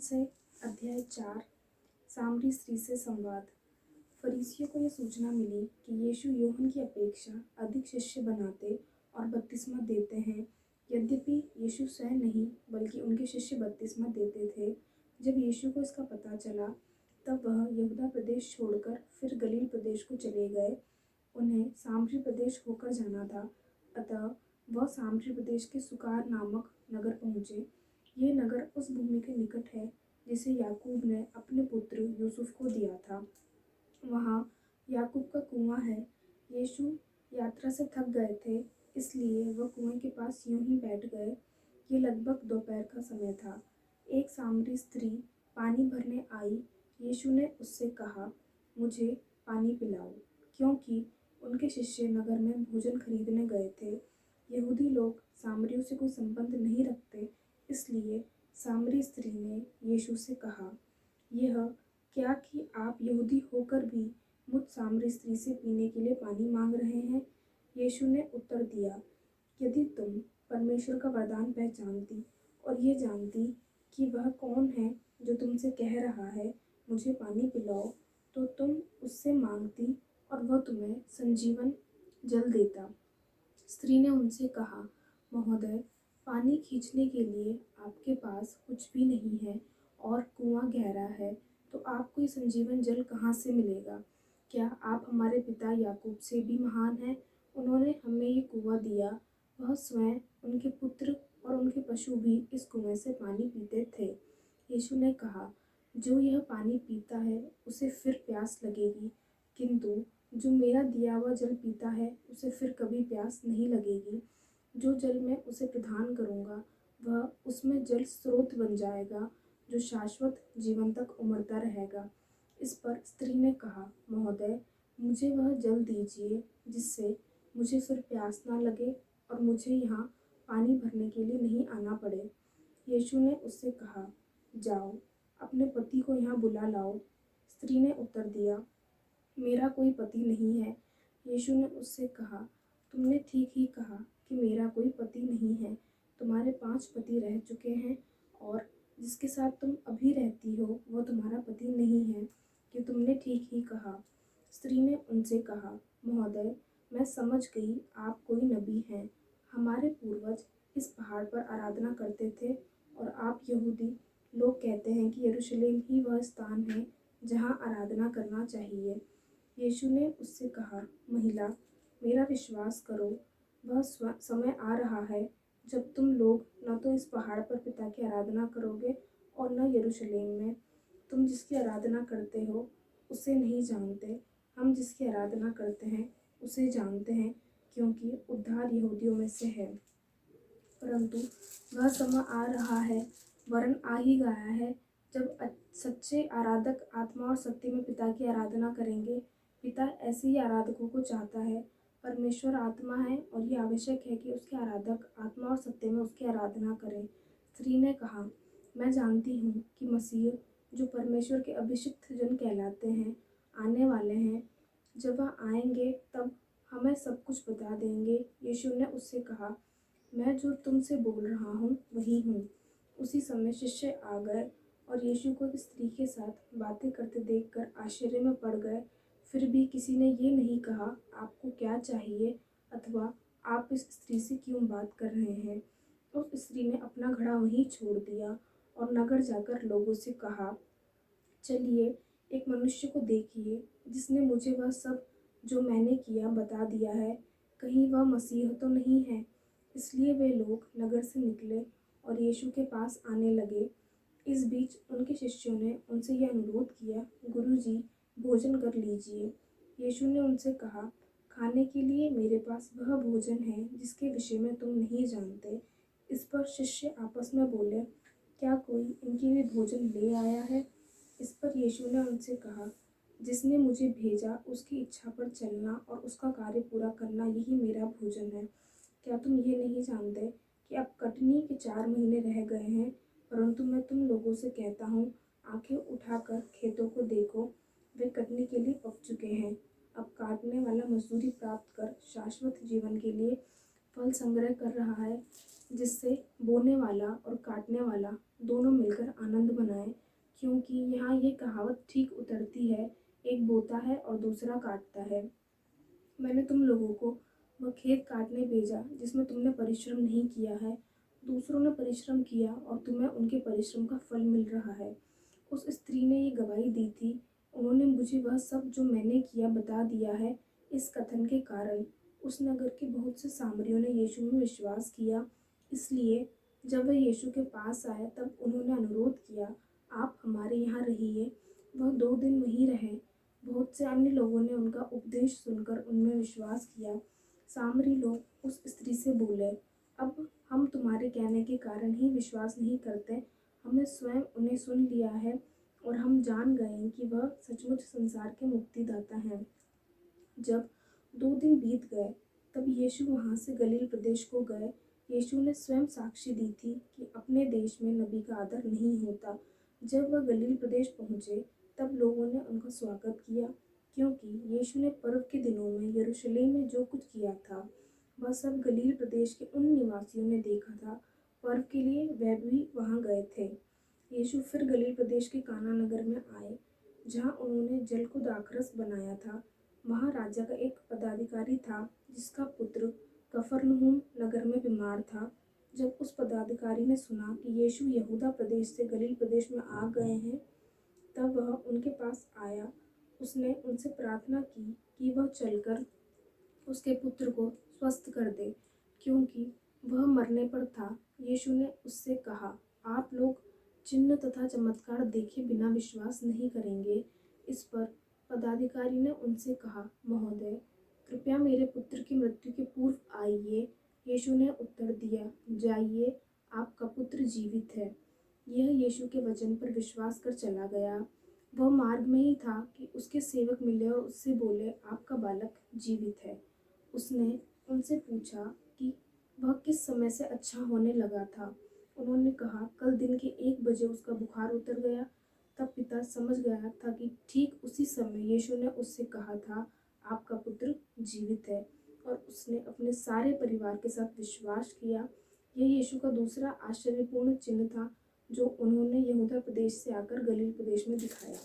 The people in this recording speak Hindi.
से अध्याय 4। सामरी स्त्री से संवाद। फरीसियों को यह सूचना मिली कि यीशु यूहन्ना की अपेक्षा अधिक शिष्य बनाते और बपतिस्मा देते हैं। यद्यपि यीशु स्वयं नहीं बल्कि उनके शिष्य बपतिस्मा देते थे। जब यीशु को इसका पता चला तब वह यहूदा प्रदेश छोड़कर फिर गलील प्रदेश को चले गए। उन्हें सामरी प्रदेश होकर जाना था, अतः वह सामरी प्रदेश के सुकार नामक नगर पहुँचे। ये नगर उस भूमि के निकट है जिसे याकूब ने अपने पुत्र यूसुफ को दिया था। वहाँ याकूब का कुआं है। यीशु यात्रा से थक गए थे, इसलिए वह कुएं के पास यूं ही बैठ गए। ये लगभग दोपहर का समय था। एक सामरी स्त्री पानी भरने आई। यीशु ने उससे कहा, मुझे पानी पिलाओ, क्योंकि उनके शिष्य नगर में भोजन खरीदने गए थे। यहूदी लोग सामरियों से कोई संबंध नहीं रखते, इसलिए सामरी स्त्री ने यीशु से कहा, यह क्या कि आप यहूदी होकर भी मुझ सामरी स्त्री से पीने के लिए पानी मांग रहे हैं। यीशु ने उत्तर दिया, यदि तुम परमेश्वर का वरदान पहचानती और ये जानती कि वह कौन है जो तुमसे कह रहा है, मुझे पानी पिलाओ, तो तुम उससे मांगती और वह तुम्हें संजीवन जल देता। स्त्री ने उनसे कहा, महोदय, पानी खींचने के लिए आपके पास कुछ भी नहीं है और कुआं गहरा है, तो आपको ये संजीवन जल कहाँ से मिलेगा? क्या आप हमारे पिता याकूब से भी महान हैं? उन्होंने हमें ये कुआं दिया। वह स्वयं, उनके पुत्र और उनके पशु भी इस कुएं से पानी पीते थे। यीशु ने कहा, जो यह पानी पीता है उसे फिर प्यास लगेगी, किंतु जो मेरा दिया हुआ जल पीता है उसे फिर कभी प्यास नहीं लगेगी। जो जल मैं उसे प्रदान करूँगा वह उसमें जल स्रोत बन जाएगा, जो शाश्वत जीवन तक उमड़ता रहेगा। इस पर स्त्री ने कहा, महोदय, मुझे वह जल दीजिए जिससे मुझे फिर प्यास ना लगे और मुझे यहाँ पानी भरने के लिए नहीं आना पड़े। यीशु ने उससे कहा, जाओ, अपने पति को यहाँ बुला लाओ। स्त्री ने उत्तर दिया, मेरा कोई पति नहीं है। यीशु ने उससे कहा, तुमने ठीक ही कहा कि मेरा कोई पति नहीं है। तुम्हारे 5 पति रह चुके हैं और जिसके साथ तुम अभी रहती हो वह तुम्हारा पति नहीं है। कि तुमने ठीक ही कहा। स्त्री ने उनसे कहा, महोदय, मैं समझ गई आप कोई नबी हैं। हमारे पूर्वज इस पहाड़ पर आराधना करते थे और आप यहूदी लोग कहते हैं कि यरूशलेम ही वह स्थान है जहाँ आराधना करना चाहिए। यीशु ने उससे कहा, महिला, मेरा विश्वास करो, वह समय आ रहा है जब तुम लोग न तो इस पहाड़ पर पिता की आराधना करोगे और न यरूशलेम में। तुम जिसकी आराधना करते हो उसे नहीं जानते, हम जिसकी आराधना करते हैं उसे जानते हैं, क्योंकि उद्धार यहूदियों में से है। परंतु वह समय आ रहा है, वरन आ ही गया है, जब सच्चे आराधक आत्मा और सत्य में पिता की आराधना करेंगे। पिता ऐसे ही आराधकों को चाहता है। परमेश्वर आत्मा है और ये आवश्यक है कि उसके आराधक आत्मा और सत्य में उसकी आराधना करें। स्त्री ने कहा, मैं जानती हूँ कि मसीह, जो परमेश्वर के अभिषिक्त जन कहलाते हैं, आने वाले हैं। जब वह आएंगे तब हमें सब कुछ बता देंगे। यीशु ने उससे कहा, मैं जो तुमसे बोल रहा हूँ वही हूँ। उसी समय शिष्य आ गए और यीशु को इस स्त्री के साथ बातें करते देखकर आश्चर्य में पड़ गए। फिर भी किसी ने ये नहीं कहा, आपको क्या चाहिए, अथवा आप इस स्त्री से क्यों बात कर रहे हैं। उस स्त्री ने अपना घड़ा वहीं छोड़ दिया और नगर जाकर लोगों से कहा, चलिए, एक मनुष्य को देखिए जिसने मुझे वह सब जो मैंने किया बता दिया है। कहीं वह मसीह तो नहीं है। इसलिए वे लोग नगर से निकले और यीशु के पास आने लगे। इस बीच उनके शिष्यों ने उनसे यह अनुरोध किया, गुरुजी, भोजन कर लीजिए। यीशु ने उनसे कहा, खाने के लिए मेरे पास वह भोजन है जिसके विषय में तुम नहीं जानते। इस पर शिष्य आपस में बोले, क्या कोई इनके लिए भोजन ले आया है? इस पर यीशु ने उनसे कहा, जिसने मुझे भेजा उसकी इच्छा पर चलना और उसका कार्य पूरा करना, यही मेरा भोजन है। क्या तुम ये नहीं जानते कि अब कटनी के 4 महीने रह गए हैं? परंतु मैं तुम लोगों से कहता हूँ, आंखें उठाकर खेतों को देखो, वे कटनी के लिए पक चुके हैं। अब काटने वाला मजदूरी प्राप्त कर शाश्वत जीवन के लिए फल संग्रह कर रहा है, जिससे बोने वाला और काटने वाला दोनों मिलकर आनंद मनाएं, क्योंकि यहाँ ये कहावत ठीक उतरती है, एक बोता है और दूसरा काटता है। मैंने तुम लोगों को वह खेत काटने भेजा जिसमें तुमने परिश्रम नहीं किया है। दूसरों ने परिश्रम किया और तुम्हें उनके परिश्रम का फल मिल रहा है। उस स्त्री ने ये गवाही दी थी, उन्होंने मुझे वह सब जो मैंने किया बता दिया है। इस कथन के कारण उस नगर के बहुत से सामरियों ने यीशु में विश्वास किया। इसलिए जब वह यीशु के पास आए तब उन्होंने अनुरोध किया, आप हमारे यहाँ रहिए। वह 2 दिन वहीं रहे। बहुत से अन्य लोगों ने उनका उपदेश सुनकर उनमें विश्वास किया। सामरी लोग उस स्त्री से बोले, अब हम तुम्हारे कहने के कारण ही विश्वास नहीं करते, हमने स्वयं उन्हें सुन लिया है और हम जान गए हैं कि वह सचमुच संसार के मुक्तिदाता हैं। जब 2 दिन बीत गए तब यीशु वहाँ से गलील प्रदेश को गए। यीशु ने स्वयं साक्षी दी थी कि अपने देश में नबी का आदर नहीं होता। जब वह गलील प्रदेश पहुँचे तब लोगों ने उनका स्वागत किया, क्योंकि यीशु ने पर्व के दिनों में यरूशलेम में जो कुछ किया था वह सब गलील प्रदेश के उन निवासियों ने देखा था। पर्व के लिए वह भी वहाँ गए थे। यीशु फिर गलील प्रदेश के काना नगर में आए, जहाँ उन्होंने जल को दाखरस बनाया था। वहाँ राजा का एक पदाधिकारी था जिसका पुत्र कफरनहूम नगर में बीमार था। जब उस पदाधिकारी ने सुना कि यीशु यहूदा प्रदेश से गलील प्रदेश में आ गए हैं तब वह उनके पास आया। उसने उनसे प्रार्थना की कि वह चलकर उसके पुत्र को स्वस्थ कर दे, क्योंकि वह मरने पर था। यीशु ने उससे कहा, आप लोग चिन्ह तथा चमत्कार देखे बिना विश्वास नहीं करेंगे। इस पर पदाधिकारी ने उनसे कहा, महोदय, कृपया मेरे पुत्र की मृत्यु के पूर्व आइए। यीशु ने उत्तर दिया, जाइए, आपका पुत्र जीवित है। यह यीशु के वचन पर विश्वास कर चला गया। वह मार्ग में ही था कि उसके सेवक मिले और उससे बोले, आपका बालक जीवित है। उसने उनसे पूछा कि वह किस समय से अच्छा होने लगा था। उन्होंने कहा, कल दिन के 1 बजे उसका बुखार उतर गया। तब पिता समझ गया था कि ठीक उसी समय यीशु ने उससे कहा था, आपका पुत्र जीवित है, और उसने अपने सारे परिवार के साथ विश्वास किया। यह यीशु का दूसरा आश्चर्यपूर्ण चिन्ह था जो उन्होंने यहूदा प्रदेश से आकर गलील प्रदेश में दिखाया।